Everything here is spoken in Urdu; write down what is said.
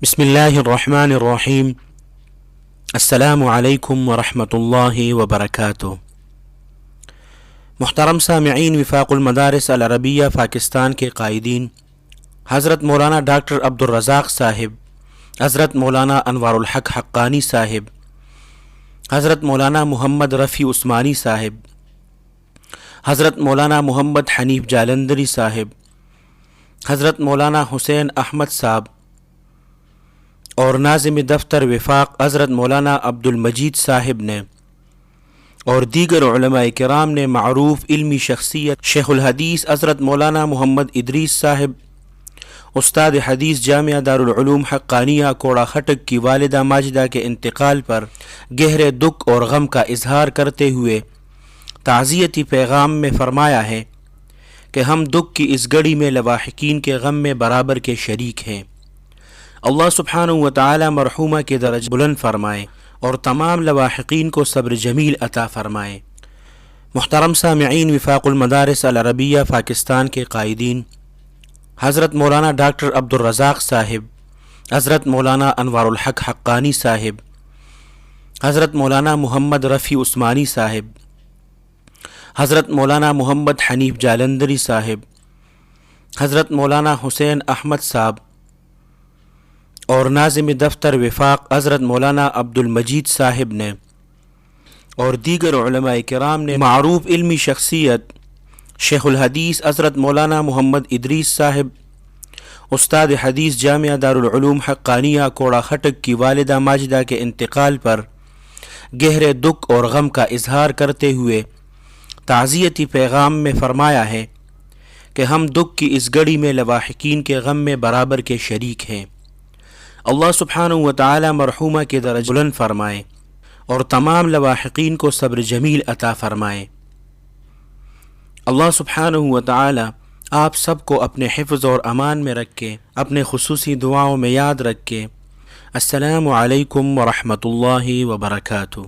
بسم اللہ الرحمن الرحیم۔ السلام علیکم ورحمۃ اللہ وبرکاتہ۔ محترم سامعین، وفاق المدارس العربیہ پاکستان کے قائدین، حضرت مولانا ڈاکٹر عبدالرزاق صاحب، حضرت مولانا انوار الحق حقانی صاحب، حضرت مولانا محمد رفیع عثمانی صاحب، حضرت مولانا محمد حنیف جالندری صاحب، حضرت مولانا حسین احمد صاحب اور ناظم دفتر وفاق حضرت مولانا عبد المجید صاحب نے اور دیگر علماء کرام نے معروف علمی شخصیت شیخ الحدیث حضرت مولانا محمد ادریس صاحب، استاد حدیث جامعہ دارالعلوم حقانیہ کوڑا خٹک کی والدہ ماجدہ کے انتقال پر گہرے دکھ اور غم کا اظہار کرتے ہوئے تعزیتی پیغام میں فرمایا ہے کہ ہم دکھ کی اس گھڑی میں لواحقین کے غم میں برابر کے شریک ہیں۔ اللہ سبحانہ و تعالی مرحومہ کے درجہ بلند فرمائے اور تمام لواحقین کو صبر جمیل عطا فرمائے۔ محترم سامعین، وفاق المدارس العربیہ پاکستان کے قائدین، حضرت مولانا ڈاکٹر عبدالرزاق صاحب، حضرت مولانا انوار الحق حقانی صاحب، حضرت مولانا محمد رفیع عثمانی صاحب، حضرت مولانا محمد حنیف جالندری صاحب، حضرت مولانا حسین احمد صاحب اور ناظم دفتر وفاق حضرت مولانا عبد المجید صاحب نے اور دیگر علماء کرام نے معروف علمی شخصیت شیخ الحدیث حضرت مولانا محمد ادریس صاحب، استاد حدیث جامعہ دارالعلوم حقانیہ کوڑا خٹک کی والدہ ماجدہ کے انتقال پر گہرے دکھ اور غم کا اظہار کرتے ہوئے تعزیتی پیغام میں فرمایا ہے کہ ہم دکھ کی اس گھڑی میں لواحقین کے غم میں برابر کے شریک ہیں۔ اللہ سبحانہ و تعالی مرحومہ کے درجہ بلند فرمائے اور تمام لواحقین کو صبر جمیل عطا فرمائے۔ اللہ سبحانہ و تعالی آپ سب کو اپنے حفظ اور امان میں رکھ کے اپنے خصوصی دعاؤں میں یاد رکھ کے۔ السلام علیکم ورحمۃ اللہ وبرکاتہ۔